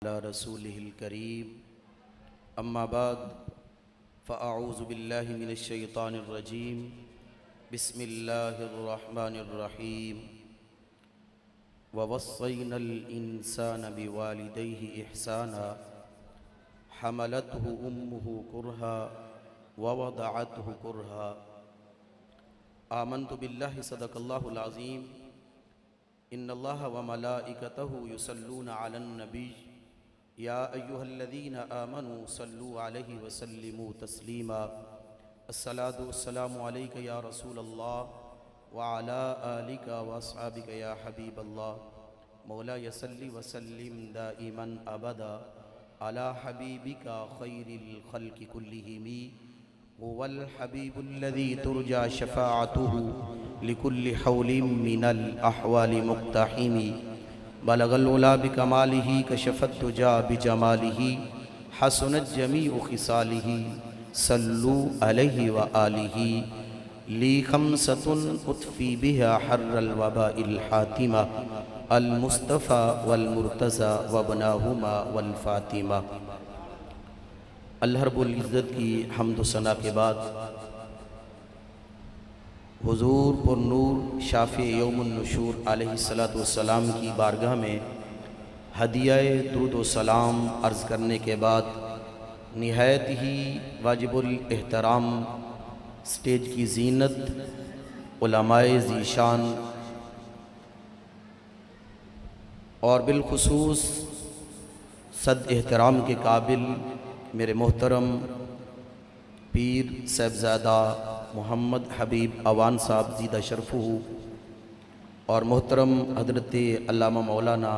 على رسوله الكريم أما بعد فأعوذ بالله من الشيطان الرجيم بسم الله الرحمن الرحيم ووصينا الإنسان بوالديه إحسانا حملته أمه كرها ووضعته كرها آمنت بالله صدق الله العظيم إن الله وملائكته يصلون على النبي يا أيها الذين آمنوا صلوا عليه وسلموا تسليما الصلاة والسلام عليك يا رسول الله وعلى آلك وأصحابك يا حبيب الله مولاي صل وسلم دائما أبدا على حبيبك خير الخلق كلهم هو الحبيب الذي ترجى شفاعته لكل حول من الأحوال مقتحم بلغ العلا بكماله كشف الدجى بجماله حسنت جميع خصاله صلوا عليه وآله لي خمسة أطفي بها حر الوباء الحاتمة المصطفى والمرتضى وابناهما والفاطمہ۔ اللہ رب العزت کی حمد و ثنا کے بعد حضور پر نور شافع یوم النشور علیہ السلام کی بارگاہ میں ہدیہ درود و سلام عرض کرنے کے بعد نہایت ہی واجب الاحترام سٹیج کی زینت علماء ذیشان اور بالخصوص صد احترام کے قابل میرے محترم پیر صاحبزادہ محمد حبیب اوان صاحب زیدہ شرفہ اور محترم حضرت علامہ مولانا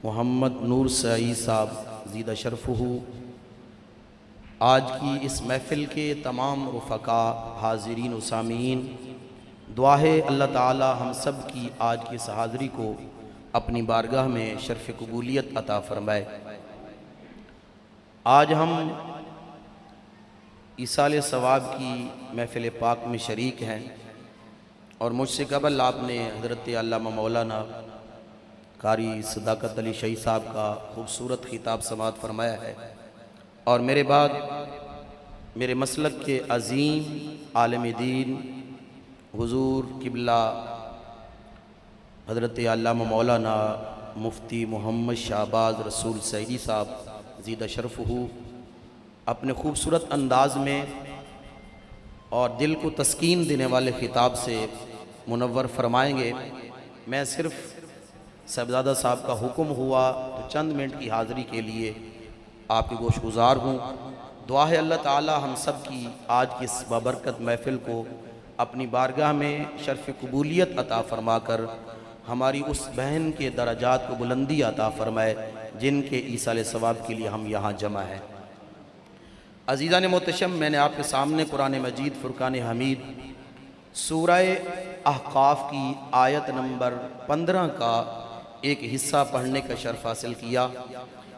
محمد نور سعید صاحب زیدہ شرفہ، آج کی اس محفل کے تمام رفقاء حاضرین و سامعین، دعا ہے اللہ تعالی ہم سب کی آج کی اس حاضری کو اپنی بارگاہ میں شرف قبولیت عطا فرمائے۔ آج ہم ایصال ثواب کی محفل پاک میں شریک ہیں اور مجھ سے قبل آپ نے حضرت علامہ مولانا قاری صداقت علی شہید صاحب کا خوبصورت خطاب سماعت فرمایا ہے، اور میرے بعد میرے مسلک کے عظیم عالم دین حضور قبلہ حضرت علامہ مولانا مفتی محمد شہباز رسول سعیدی صاحب زیدہ شرفہ اپنے خوبصورت انداز میں اور دل کو تسکین دینے والے خطاب سے منور فرمائیں گے۔ میں صرف صاحبزادہ صاحب کا حکم ہوا تو چند منٹ کی حاضری کے لیے آپ کے گوش گزار ہوں۔ دعا ہے اللہ تعالی ہم سب کی آج کی اس بابرکت محفل کو اپنی بارگاہ میں شرف قبولیت عطا فرما کر ہماری اس بہن کے درجات کو بلندی عطا فرمائے جن کے ایصال ثواب کے لیے ہم یہاں جمع ہیں۔ عزیزان محتشم، میں نے آپ کے سامنے قرآن مجید فرقان حمید سورہ احقاف کی آیت نمبر 15 کا ایک حصہ پڑھنے کا شرف حاصل کیا،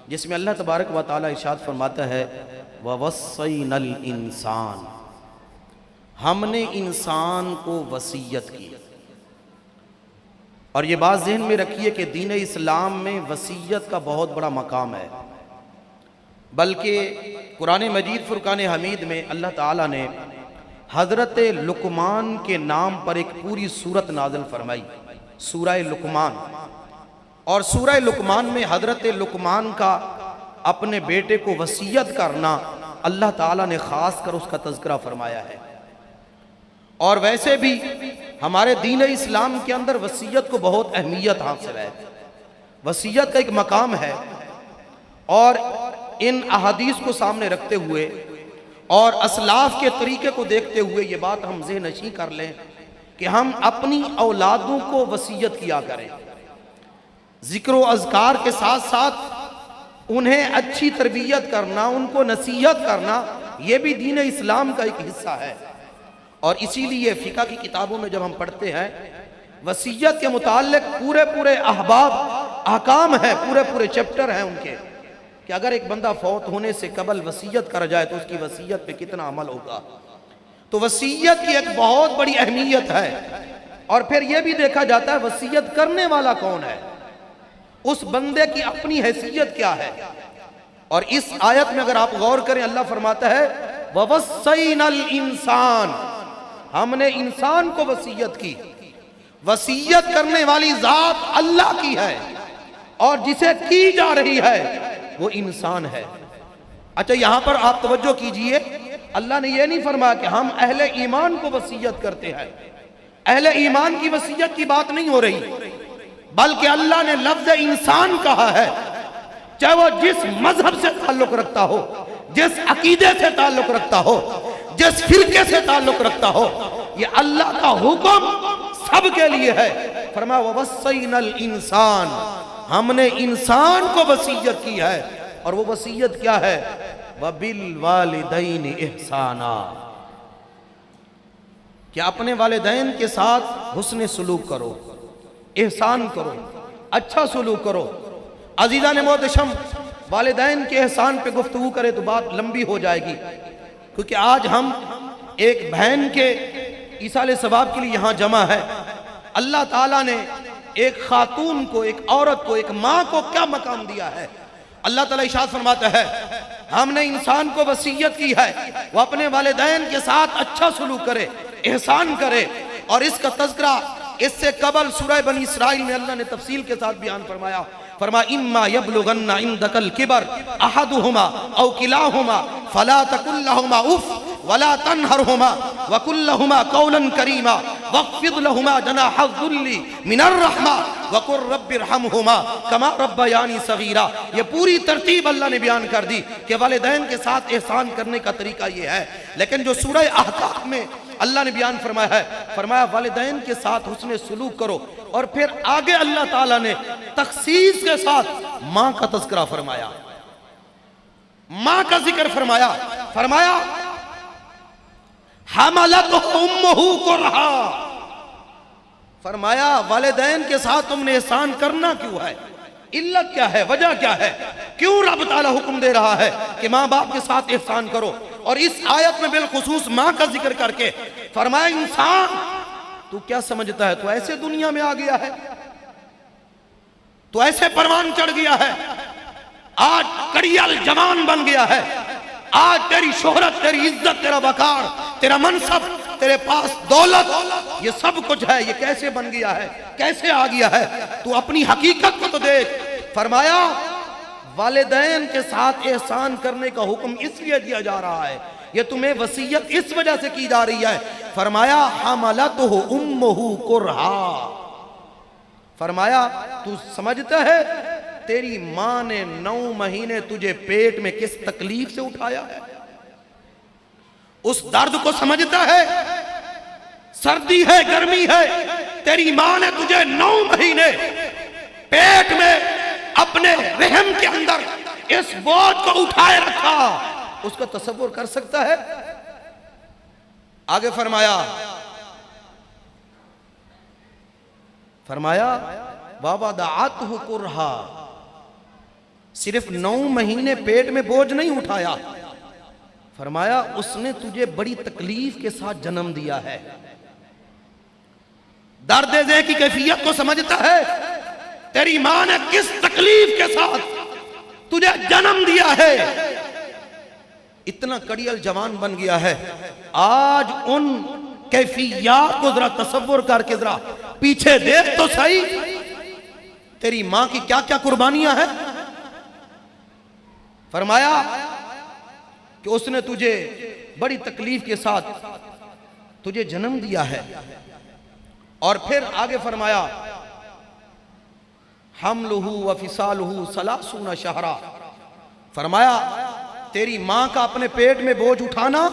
جس میں اللہ تبارک و تعالی ارشاد فرماتا ہے وَوَصَّيْنَا الْإِنسَانَ، ہم نے انسان کو وصیت کی۔ اور یہ بات ذہن میں رکھیے کہ دین اسلام میں وصیت کا بہت بڑا مقام ہے، بلکہ قرآن مجید فرقان حمید میں اللہ تعالیٰ نے حضرت لقمان کے نام پر ایک پوری سورت نازل فرمائی، سورہ لقمان۔ اور سورہ لقمان میں حضرت لقمان کا اپنے بیٹے کو وصیت کرنا اللہ تعالیٰ نے خاص کر اس کا تذکرہ فرمایا ہے۔ اور ویسے بھی ہمارے دین اسلام کے اندر وصیت کو بہت اہمیت حاصل ہے، وصیت کا ایک مقام ہے۔ اور ان احادیث کو سامنے رکھتے ہوئے اور اسلاف کے طریقے کو دیکھتے ہوئے یہ بات ہم ذہن نشین کر لیں کہ ہم اپنی اولادوں کو وصیت کیا کریں، ذکر و اذکار کے ساتھ ساتھ انہیں اچھی تربیت کرنا، ان کو نصیحت کرنا، یہ بھی دین اسلام کا ایک حصہ ہے۔ اور اسی لیے فقہ کی کتابوں میں جب ہم پڑھتے ہیں وصیت کے متعلق پورے احباب احکام ہیں، پورے چیپٹر ہیں ان کے، کہ اگر ایک بندہ فوت ہونے سے قبل وصیت کر جائے تو اس کی وصیت پہ کتنا عمل ہوگا۔ تو وصیت کی ایک بہت بڑی اہمیت ہے، اور پھر یہ بھی دیکھا جاتا ہے وصیت کرنے والا کون ہے۔ اس بندے کی اپنی حیثیت کیا ہے. اور اس آیت میں اگر آپ غور کریں اللہ فرماتا ہے وَوَصَّيْنَا الْإِنسَانَ، ہم نے انسان کو وصیت کی. وصیت کرنے والی ذات اللہ کی ہے اور جسے کی جا رہی ہے وہ انسان ہے. اچھا یہاں پر آپ توجہ کیجئے، اللہ نے یہ نہیں فرمایا کہ ہم اہل ایمان کو وصیت کرتے ہیں. اہل ایمان کی وصیت کی بات نہیں ہو رہی، بلکہ اللہ نے لفظ انسان کہا ہے. چاہے وہ جس مذہب سے تعلق رکھتا ہو، جس عقیدے سے تعلق رکھتا ہو، جس فرقے سے تعلق رکھتا ہو، یہ اللہ کا حکم سب کے لیے ہے. فرمایا وَوَصَّيْنَا الْإِنسَانَ، ہم نے انسان کو وصیت کی ہے. اور وہ وصیت کیا ہے؟ وَبِالْوَالِدَيْنِ إِحْسَانًا، کہ اپنے والدین کے ساتھ حسن سلوک کرو، احسان کرو، اچھا سلوک کرو. عزیزان محتشم، والدین کے احسان پہ گفتگو کرے تو بات لمبی ہو جائے گی، کیونکہ آج ہم ایک بہن کے ایصال ثواب کے لیے یہاں جمع ہے. اللہ تعالیٰ نے ایک خاتون کو، ایک عورت کو، ایک ماں کو کیا مقام دیا ہے. اللہ تعالیٰ ارشاد فرماتا ہے ہم نے انسان کو وصیت کی ہے وہ اپنے والدین کے ساتھ اچھا سلوک کرے، احسان کرے. اور اس کا تذکرہ اس سے قبل سورہ بنی اسرائیل میں اللہ نے تفصیل کے ساتھ بیان فرمایا. اما یبلغن عندک الکبر احدہما او کلاہما فلا تقل لہما اف ولا تنہرہما وقل لہما قولا کریما واخفض لہما جناح الذل من الرحمہ وقل رب ارحمہما کما ربیانی صغیرا. یہ پوری ترتیب اللہ نے بیان کر دی کہ والدین کے ساتھ احسان کرنے کا طریقہ یہ ہے. لیکن جو سورہ احقاف میں اللہ نے بیان فرمایا ہے، فرمایا والدین کے ساتھ حسن سلوک کرو. اور پھر آگے اللہ تعالیٰ نے تخصیص کے ساتھ ماں کا تذکرہ فرمایا، ماں کا ذکر فرمایا. فرمایا حملتہ امہ کرہا، فرمایا والدین کے ساتھ تم نے احسان کرنا کیوں ہے؟ علت کیا ہے؟ وجہ کیا ہے؟ کیوں رب تعالیٰ حکم دے رہا ہے کہ ماں باپ کے ساتھ احسان کرو؟ اور اس آیت میں بالخصوص ماں کا ذکر کر کے فرمایا انسان تو کیا سمجھتا ہے؟ تو ایسے دنیا میں آ گیا ہے، تو ایسے پروان چڑھ گیا ہے، آج کڑیل جوان بن گیا ہے، آج تیری شہرت، تیری عزت، تیرا وقار، تیرا منصب، تیرے پاس دولت، یہ سب کچھ ہے، یہ کیسے بن گیا ہے؟ کیسے آ گیا ہے؟ تو اپنی حقیقت کو تو دیکھ. فرمایا والدین کے ساتھ احسان کرنے کا حکم اس لیے دیا جا رہا ہے، یہ تمہیں وصیت اس وجہ سے کی جا رہی ہے. فرمایا حملتہ امہ کرہا، فرمایا تو سمجھتا ہے تیری ماں نے 9 مہینے تجھے پیٹ میں کس تکلیف سے اٹھایا ہے؟ اس درد کو سمجھتا ہے؟ سردی ہے، گرمی ہے، تیری ماں نے تجھے 9 مہینے پیٹ میں اپنے رحم کے اندر اس بوجھ کو اٹھائے رکھا. اس کا تصور کر سکتا ہے؟ آگے فرمایا وَوَضَعَتْهُ كُرْهًا، صرف 9 مہینے پیٹ میں بوجھ نہیں اٹھایا، فرمایا اس نے تجھے بڑی تکلیف کے ساتھ جنم دیا ہے. درد ذہ کی کیفیت کو سمجھتا ہے؟ تیری ماں نے کس تکلیف کے ساتھ تجھے جنم دیا ہے، اتنا کڑیل جوان بن گیا ہے. آج ان کیفیات کو ذرا تصور کر کے ذرا پیچھے دیکھ تو صحیح، تیری ماں کی کیا کیا قربانیاں ہیں. فرمایا کہ اس نے تجھے بڑی تکلیف کے ساتھ تجھے جنم دیا ہے. اور پھر آگے فرمایا حملہ وفصالہ 30 شہرا، فرمایا تیری ماں کا اپنے پیٹ میں بوجھ اٹھانا،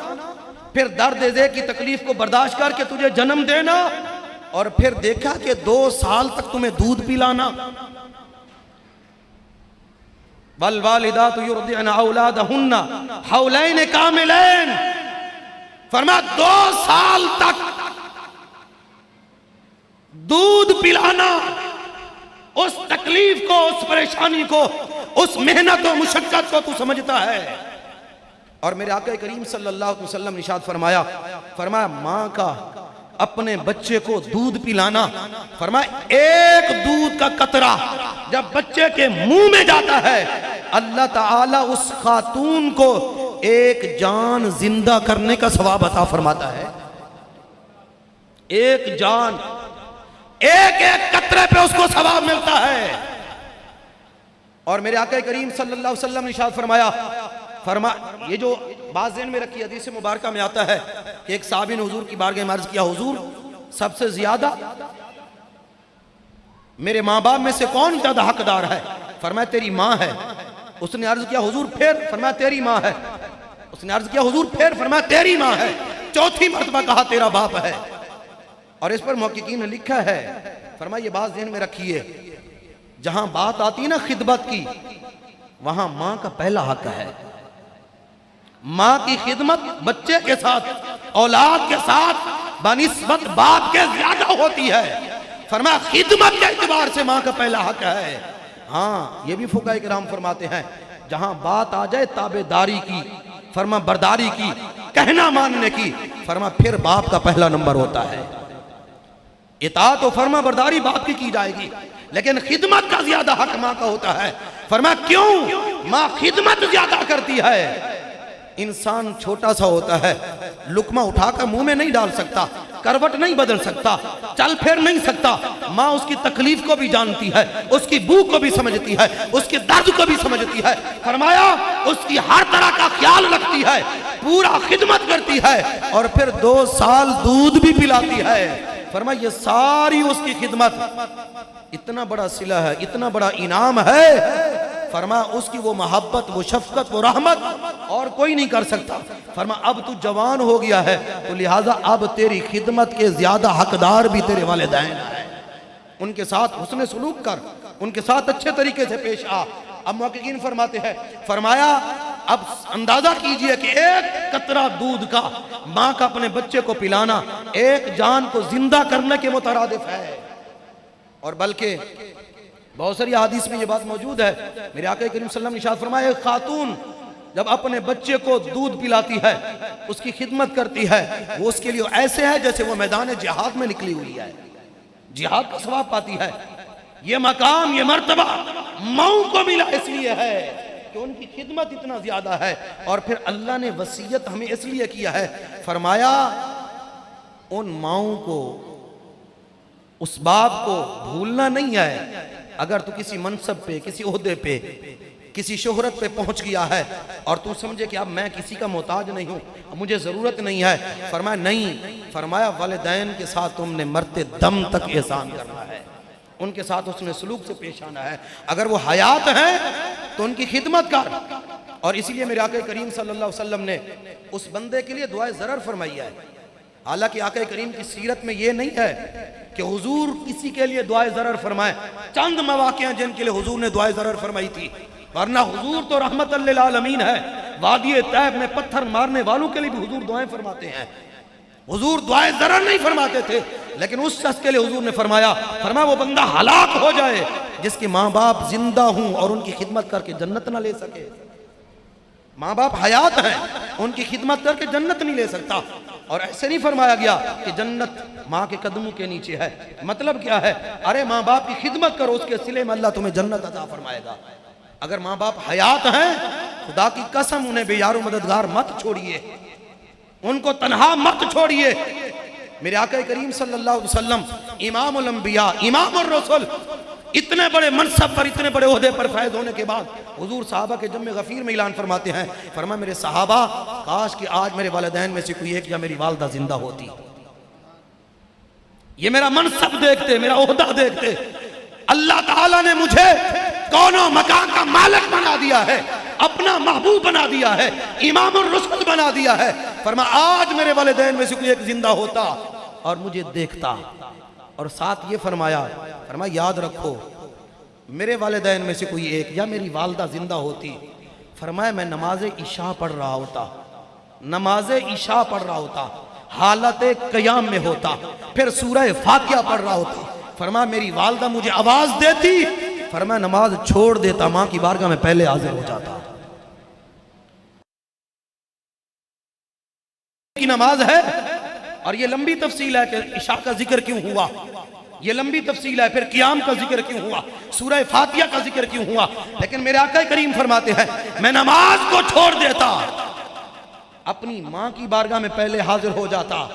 پھر درد ذہ کی تکلیف کو برداشت کر کے تجھے جنم دینا، اور پھر دیکھا کہ 2 سال تک تمہیں دودھ پلانا. والوالدات یرضعن اولادہن حولین کاملین، فرمایا 2 سال تک دودھ پلانا، اس تکلیف کو، اس پریشانی کو، اس محنت و مشقت کو تو سمجھتا ہے؟ اور میرے آقا کریم صلی اللہ علیہ وسلم نے ارشاد فرمایا ماں کا اپنے بچے کو دودھ پلانا، فرمایا ایک دودھ کا قطرہ جب بچے کے منہ میں جاتا ہے اللہ تعالیٰ اس خاتون کو ایک جان زندہ کرنے کا ثواب عطا فرماتا ہے۔ ایک جان، ایک ایک قطرے پہ اس کو ثواب ملتا ہے۔ اور میرے آقا کریم صلی اللہ علیہ وسلم نے ارشاد فرمایا یہ جو بعض ذہن میں رکھی حدیث مبارکہ میں آتا ہے کہ ایک صحابی نے حضور کی بارگاہ میں عرض کیا، حضور سب سے زیادہ میرے ماں باپ میں سے کون زیادہ حقدار ہے؟ فرمایا تیری ماں ہے۔ اس نے عرض کیا حضور پھر؟ فرمایا تیری ماں ہے۔ اس نے عرض کیا حضور پھر؟ فرمایا تیری ماں ہے۔ چوتھی مرتبہ کہا تیرا باپ ہے۔ اور اس پر محققین نے لکھا ہے، فرمایا یہ بات ذہن میں رکھیے، جہاں بات آتی نا خدمت کی، وہاں ماں کا پہلا حق ہے۔ ماں کی خدمت بچے کے ساتھ، اولاد کے ساتھ بنسبت باپ کے زیادہ ہوتی ہے۔ فرمایا خدمت کے اعتبار سے ماں کا پہلا حق ہے۔ ہاں یہ بھی فقہاء کرام فرماتے ہیں جہاں بات آ جائے تابعداری کی، فرما برداری کی، کہنا ماننے کی، فرما پھر باپ کا پہلا نمبر ہوتا ہے۔ اطاعت و فرما برداری باپ کی جائے گی، لیکن خدمت کا زیادہ حق ماں کا ہوتا ہے۔ فرمایا کیوں؟ ماں خدمت زیادہ کرتی ہے۔ انسان چھوٹا سا ہوتا ہے، لقمہ اٹھا کر منہ میں نہیں ڈال سکتا، کروٹ نہیں بدل سکتا، چل پھر نہیں سکتا۔ ماں اس کی تکلیف کو بھی جانتی ہے، اس کی بھوک کو بھی سمجھتی ہے، اس کے درد کو بھی سمجھتی ہے۔ فرمایا اس کی ہر طرح کا خیال رکھتی ہے، پورا خدمت کرتی ہے، اور پھر 2 سال دودھ بھی پلاتی ہے۔ فرمایا یہ ساری اس کی خدمت اتنا بڑا صلہ ہے، اتنا بڑا انعام ہے۔ فرمایا اس کی وہ محبت، وہ شفقت، وہ رحمت اور کوئی نہیں کر سکتا۔ فرمایا اب تو جوان ہو گیا ہے تو لہٰذا اب تیری خدمت کے زیادہ حقدار بھی تیرے والدین ہیں۔ ان کے ساتھ حسن سلوک کر، ان کے ساتھ اچھے طریقے سے پیش آ۔ اب محققین فرماتے ہیں، فرمایا اب اندازہ کیجئے کہ ایک قطرہ دودھ کا ماں کا اپنے بچے کو پلانا ایک جان کو زندہ کرنے کے مترادف ہے۔ اور بلکہ بہت ساری حدیث میں یہ بات موجود ہے، میرے آقا کریم صلی اللہ علیہ وسلم نے ارشاد فرمایا ایک خاتون جب اپنے بچے کو دودھ پلاتی ہے، اس کی خدمت کرتی ہے، وہ اس کے لیے ایسے ہے جیسے وہ میدان جہاد میں نکلی ہوئی ہے، جہاد کا ثواب پاتی ہے۔ یہ مقام، یہ مرتبہ ماؤں کو ملا اس لیے ہے کہ ان کی خدمت اتنا زیادہ ہے۔ اور پھر اللہ نے وصیت ہمیں اس لیے کیا ہے، فرمایا ان ماؤں کو، اس باپ کو بھولنا نہیں ہے۔ اگر تو کسی منصب پہ، کسی عہدے پہ، کسی شہرت پہ پہنچ گیا ہے اور تو سمجھے کہ اب میں کسی کا محتاج نہیں ہوں، مجھے ضرورت نہیں ہے، فرمایا نہیں، فرمایا والدین کے ساتھ تم نے مرتے دم تک احسان کرنا ہے، ان کے ساتھ اس نے سلوک سے پیش آنا ہے۔ اگر وہ حیات ہیں تو ان کی خدمت کر۔ اور اسی لیے میرے آقا کریم صلی اللہ علیہ وسلم نے اس بندے کے لیے دعائے ضرر فرمائی ہے۔ حالانکہ آقا کریم کی سیرت میں یہ نہیں ہے کہ حضور کسی کے لیے دعائے ضرر فرمائے، چند مواقع ہیں جن کے لیے حضور نے دعائے ضرر فرمائی تھی، ورنہ حضور تو رحمت للعالمین ہے۔ وادی طیب میں پتھر مارنے والوں کے لیے بھی حضور دعائیں فرماتے ہیں۔ حضور دعائے ضرر نہیں فرماتے تھے، لیکن اس شخص کے لیے حضور نے فرمایا وہ بندہ ہلاک ہو جائے جس کے ماں باپ زندہ ہوں اور ان کی خدمت کر کے جنت نہ لے سکے۔ ماں باپ حیات ہیں، ان کی خدمت کر کے جنت نہیں لے سکتا۔ اور ایسے نہیں فرمایا گیا کہ جنت ماں کے قدموں کے نیچے ہے۔ مطلب کیا ہے؟ ارے ماں باپ کی خدمت کرو، اس کے صلے میں اللہ تمہیں جنت عطا فرمائے گا۔ اگر ماں باپ حیات ہیں، خدا کی قسم انہیں بے یار و مددگار مت چھوڑیے، ان کو تنہا مت چھوڑیے۔ میرے آقا کریم صلی اللہ علیہ وسلم امام الانبیاء، امام الرسل، اتنے بڑے منصب پر، اتنے بڑے عہدے پر فائز ہونے کے بعد حضور صحابہ کے جمع غفیر میں اعلان فرماتے ہیں، فرمایا میرے صحابہ کاش کہ آج میرے والدین میں سے کوئی ایک یا میری والدہ زندہ ہوتی، یہ میرا منصب دیکھتے، میرا عہدہ دیکھتے۔ اللہ تعالیٰ نے مجھے کون و مکان کا مالک بنا دیا ہے، اپنا محبوب بنا دیا ہے، امام الرسل بنا دیا ہے۔ فرمایا آج میرے والدین میں سے کوئی ایک زندہ ہوتا اور مجھے دیکھتا، اور ساتھ یہ فرمایا یاد رکھو میرے والدین میں سے کوئی ایک یا میری والدہ زندہ ہوتی، فرمایا میں نماز عشاء پڑھ رہا ہوتا، نماز عشاء پڑھ رہا ہوتا، حالت قیام میں ہوتا، پھر سورہ فاتحہ پڑھ رہا ہوتا، فرمایا میری والدہ مجھے آواز دیتی، فرمایا نماز چھوڑ دیتا، ماں کی بارگاہ میں پہلے حاضر ہو جاتا۔ کی نماز ہے اور یہ لمبی تفصیل ہے کہ عشاء کا ذکر کیوں ہوا، یہ لمبی تفصیل ہے، پھر قیام کا ذکر کیوں ہوا، سورہ فاتحہ کا ذکر کیوں ہوا، لیکن میرے آقا کریم فرماتے ہیں میں نماز کو چھوڑ دیتا، اپنی ماں کی بارگاہ میں پہلے حاضر ہو جاتا،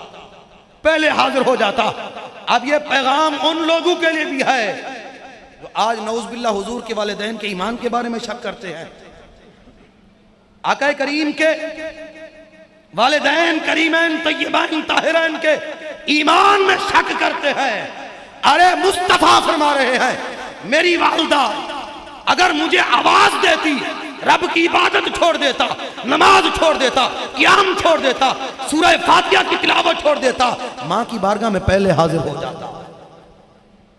پہلے حاضر ہو جاتا۔ اب یہ پیغام ان لوگوں کے لیے بھی ہے جو آج نعوذ باللہ حضور کے والدین کے ایمان کے بارے میں شک کرتے ہیں، آقا کریم کے والدین کریمین طیبین طاہرین کے ایمان میں شک کرتے ہیں۔ ارے مصطفیٰ فرما رہے ہیں میری والدہ اگر مجھے آواز دیتی رب کی عبادت چھوڑ دیتا، نماز چھوڑ دیتا، قیام چھوڑ دیتا، سورہ فاتحہ کی تلاوت چھوڑ دیتا، ماں کی بارگاہ میں پہلے حاضر ہو جاتا۔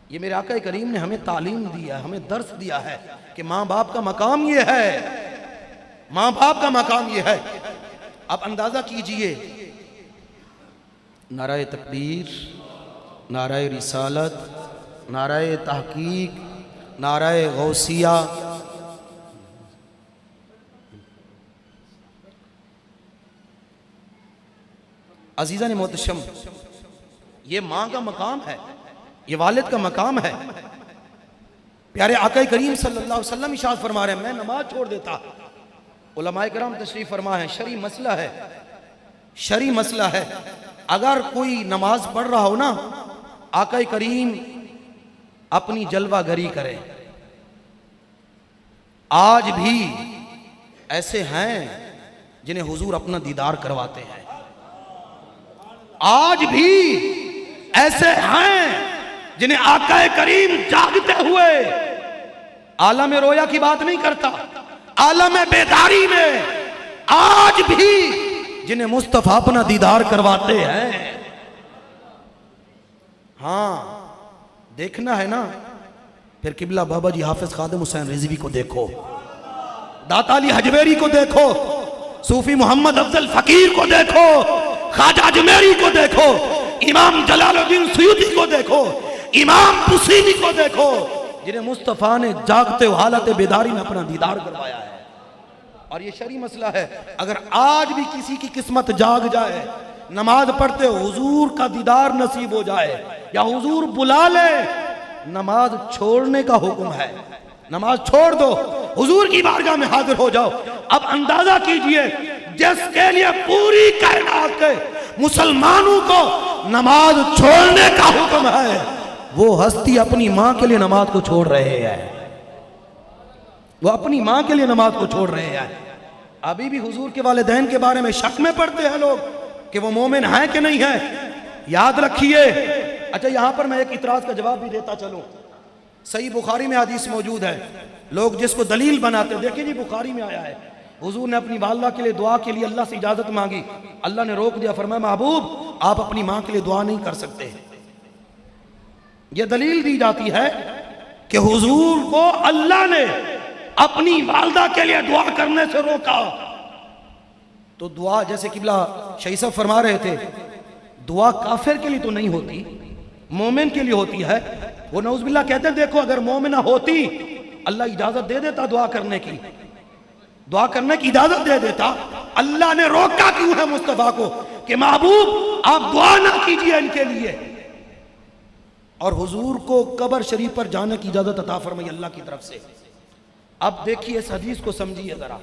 یہ میرے آقا کریم نے ہمیں تعلیم دیا ہے، ہمیں درس دیا ہے کہ ماں باپ کا مقام یہ ہے، ماں باپ کا مقام یہ ہے۔ اب اندازہ کیجئے نعرہ تکبیر، نعرہ رسالت، نعرہ تحقیق، نعرہ غوثیہ، عزیزان محتشم، یہ ماں کا مقام ہے، یہ والد کا مقام ہے۔ پیارے آقا کریم صلی اللہ علیہ وسلم ارشاد فرما رہے ہیں میں نماز چھوڑ دیتا، علماء کرام تشریف فرما ہے، شرعی مسئلہ ہے، شرعی مسئلہ ہے، اگر کوئی نماز پڑھ رہا ہو نا آقا کریم اپنی جلوہ گری کرے۔ آج بھی ایسے ہیں جنہیں حضور اپنا دیدار کرواتے ہیں، آج بھی ایسے ہیں جنہیں آقا کریم جاگتے ہوئے عالم رویا کی بات نہیں کرتا، عالم بیداری میں آج بھی جنہیں مصطفیٰ اپنا دیدار کرواتے ہیں۔ ہاں دیکھنا ہے نا، پھر قبلہ بابا جی حافظ خادم حسین رضوی کو دیکھو، داتا علی حجویری کو دیکھو، صوفی محمد افضل فقیر کو دیکھو، خواجہ اجمیری کو دیکھو، امام جلال الدین سیوطی کو دیکھو، امام بصیری کو دیکھو، جنہیں مصطفیٰ نے جاگتے ہوئے حالت بیداری میں اپنا دیدار کروایا ہے۔ اور یہ شرعی مسئلہ ہے، اگر آج بھی کسی کی قسمت جاگ جائے، نماز پڑھتے حضور کا دیدار نصیب ہو جائے یا حضور بلا لے، نماز چھوڑنے کا حکم ہے، نماز چھوڑ دو، حضور کی بارگاہ میں حاضر ہو جاؤ۔ اب اندازہ کیجئے جس کے لیے پوری کائنات کے مسلمانوں کو نماز چھوڑنے کا حکم ہے، وہ ہستی اپنی ماں کے لیے نماز کو چھوڑ رہے ہیں، وہ اپنی ماں کے لیے نماز کو چھوڑ رہے ہیں۔ ابھی بھی حضور کے والدین کے بارے میں شک میں پڑتے ہیں لوگ کہ وہ مومن ہیں کہ نہیں ہیں۔ یاد رکھیے، اچھا یہاں پر میں ایک اعتراض کا جواب بھی دیتا چلوں، صحیح بخاری میں حدیث موجود ہے، لوگ جس کو دلیل بناتے ہیں، دیکھیں جی بخاری میں آیا ہے حضور نے اپنی والدہ کے لیے دعا کے لیے اللہ سے اجازت مانگی، اللہ نے روک دیا، فرمایا محبوب آپ اپنی ماں کے لیے دعا نہیں کر سکتے۔ یہ دلیل دی جاتی ہے کہ حضور کو اللہ نے اپنی والدہ کے لیے دعا کرنے سے روکا۔ تو دعا جیسے قبلہ شیخ صاحب فرما رہے تھے، دعا کافر کے لیے تو نہیں ہوتی، مومن کے لیے ہوتی ہے۔ وہ نعوذ باللہ کہتے ہیں دیکھو اگر مومنہ ہوتی اللہ اجازت دے دیتا دعا کرنے کی، دعا کرنے کی اجازت دے دیتا، اللہ نے روکا کیوں ہے مصطفیٰ کو کہ محبوب آپ دعا نہ کیجئے ان کے لیے، اور حضور کو قبر شریف پر جانے کی اجازت عطا فرمائی اللہ کی طرف سے۔ اب دیکھیے اس حدیث کو سمجھیے ذرا،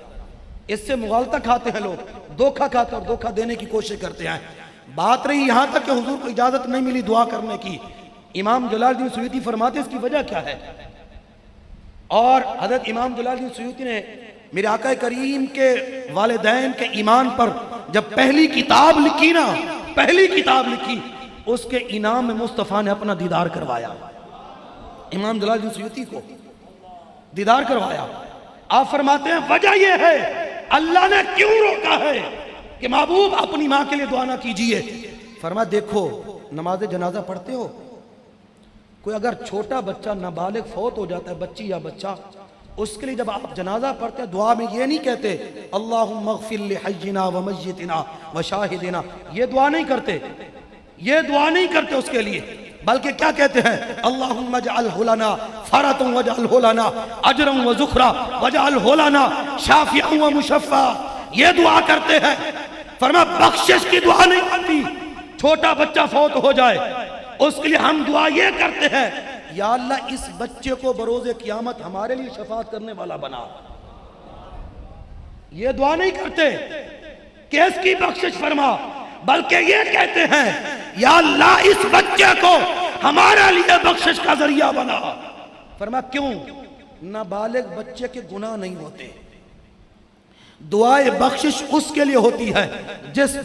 اس سے مغالطہ کھاتے ہیں لوگ، دھوکہ کھاتے اور دھوکہ دینے کی کوشش کرتے ہیں۔ بات رہی یہاں تک کہ حضور کو اجازت نہیں ملی دعا کرنے کی، امام جلال الدین سیوطی فرماتے اس کی وجہ کیا ہے؟ اور حضرت امام جلال الدین سیوطی نے میرے آقا کریم کے والدین کے ایمان پر جب پہلی کتاب لکھی نا، پہلی کتاب لکھی، اس کے انعام میں مصطفیٰ نے اپنا دیدار کروایا، امام جلال الدین سیوطی کو دیدار کروایا۔ آپ فرماتے ہیں وجہ یہ ہے اللہ نے کیوں روکا ہے کہ محبوب اپنی ماں کے لیے دعا نہ کیجئے۔ فرمایا دیکھو نماز جنازہ پڑھتے ہو، کوئی اگر چھوٹا بچہ نابالغ فوت ہو جاتا ہے، بچی یا بچہ، اس کے لیے جب آپ جنازہ پڑھتے ہیں دعا میں یہ نہیں کہتے اللہم اغفر لحینا ومیتنا وشاہدنا، یہ دعا نہیں کرتے، یہ دعا نہیں کرتے اس کے لیے، بلکہ کیا کہتے ہیں اللہم اجعلہ لنا فرۃ واجعلہ لنا اجرا وذخرا واجعلہ لنا شافعا ومشفعا، یہ دعا کرتے ہیں۔ فرمایا بخشش کی دعا نہیں کرتی، چھوٹا بچہ فوت ہو جائے اس کے لیے ہم دعا یہ کرتے ہیں یا اللہ اس بچے کو بروز قیامت ہمارے لیے شفاعت کرنے والا بنا. یہ دعا نہیں کرتے کہ اس کی بخشش فرما، بلکہ یہ کہتے ہیں یا اللہ اس بچے کو ہمارے لیے بخشش کا ذریعہ بنا. فرما کیوں؟ نابالغ بچے کے گناہ نہیں ہوتے. دعائے بخشش اس کے لیے ہوتی ہے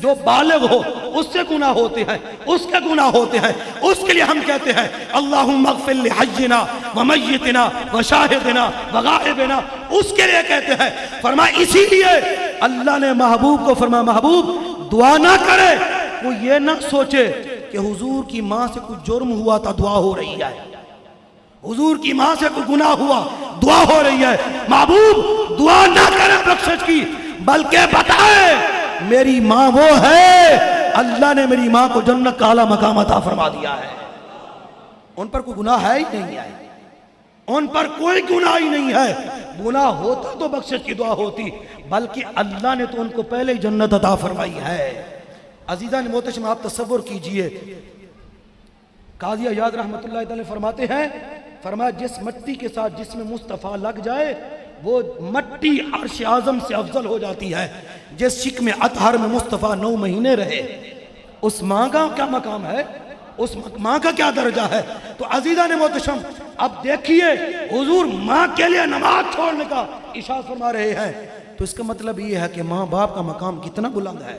جو بالغ ہو، اس سے گناہ ہوتے ہیں، اس کے گناہ ہوتے ہیں. اس کے لیے ہم کہتے ہیں اللہم اغفر لحینا ومیتنا وشاہدنا وغائبنا. اس کے لیے کہتے ہیں. فرما اسی لیے اللہ نے محبوب کو فرما محبوب دعا نہ کرے، وہ یہ نہ سوچے کہ حضور کی ماں سے کچھ جرم ہوا تھا دعا ہو رہی ہے، حضور کی ماں سے کوئی گناہ ہوا دعا ہو رہی ہے. محبوب دعا نہ کرے بخشش کی، بلکہ بتائے میری ماں وہ ہے، اللہ نے میری ماں کو جنت کا اعلیٰ مقام عطا فرما دیا ہے. ان پر کوئی گناہ ہے ہی نہیں ہے، ان پر کوئی گناہ ہی نہیں ہے. گناہ ہوتا تو بخشش کی دعا ہوتی، بلکہ اللہ نے تو ان کو پہلے ہی جنت عطا فرمائی ہے. عزیزان محتشم آپ تصور کیجئے، قاضی عیاض رحمت اللہ تعالی فرماتے ہیں، فرمایا جس مٹی کے ساتھ جس میں مصطفیٰ لگ جائے وہ مٹی عرش اعظم سے افضل ہو جاتی ہے. جس شکم اطہر میں مصطفیٰ 9 مہینے رہے، اس ماں کا کیا مقام ہے، اس ماں کا کیا درجہ ہے. تو عزیزان محتشم اب دیکھیے حضور ماں کے لیے نماز چھوڑنے کا ارشاد فرما رہے ہیں، تو اس کا مطلب یہ ہے کہ ماں باپ کا مقام کتنا بلند ہے.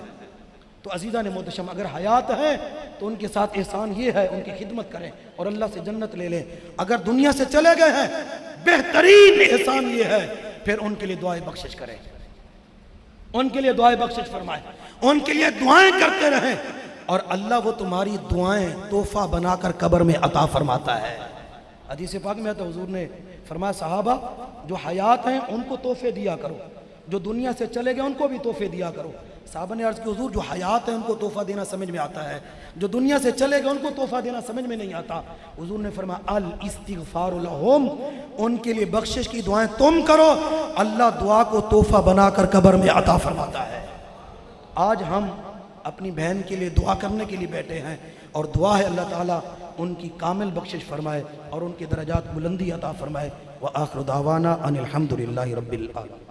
تو عزیزان محتشم اگر حیات ہے تو ان کے ساتھ احسان یہ ہے ان کی خدمت کریں اور اللہ سے جنت لے لیں. اگر دنیا سے چلے گئے ہیں بہترین احسان یہ ہے پھر ان کے لیے دعائیں بخشش کریں، ان کے لیے دعائیں بخشش فرمائیں، ان کے لیے دعائیں کرتے رہیں، اور اللہ وہ تمہاری دعائیں تحفہ بنا کر قبر میں عطا فرماتا ہے. حدیث پاک میں آتا حضور نے فرمایا صحابہ جو حیات ہیں ان کو تحفے دیا کرو، جو دنیا سے چلے گئے ان کو بھی تحفے دیا کرو. صحابہ نے عرض کی حضور جو حیات ہیں ان کو تحفہ دینا سمجھ میں آتا ہے، جو دنیا سے چلے گئے ان کو تحفہ دینا سمجھ میں نہیں آتا. حضور نے فرمایا الاستغفار لہم، ان کے لیے بخشش کی دعائیں تم کرو، اللہ دعا کو تحفہ بنا کر قبر میں عطا فرماتا ہے. آج ہم اپنی بہن کے لیے دعا کرنے کے لیے بیٹھے ہیں اور دعا ہے اللہ تعالیٰ ان کی کامل بخشش فرمائے اور ان کے درجات بلندی عطا فرمائے. وآخر دعوانا ان الحمدللہ رب العالمین.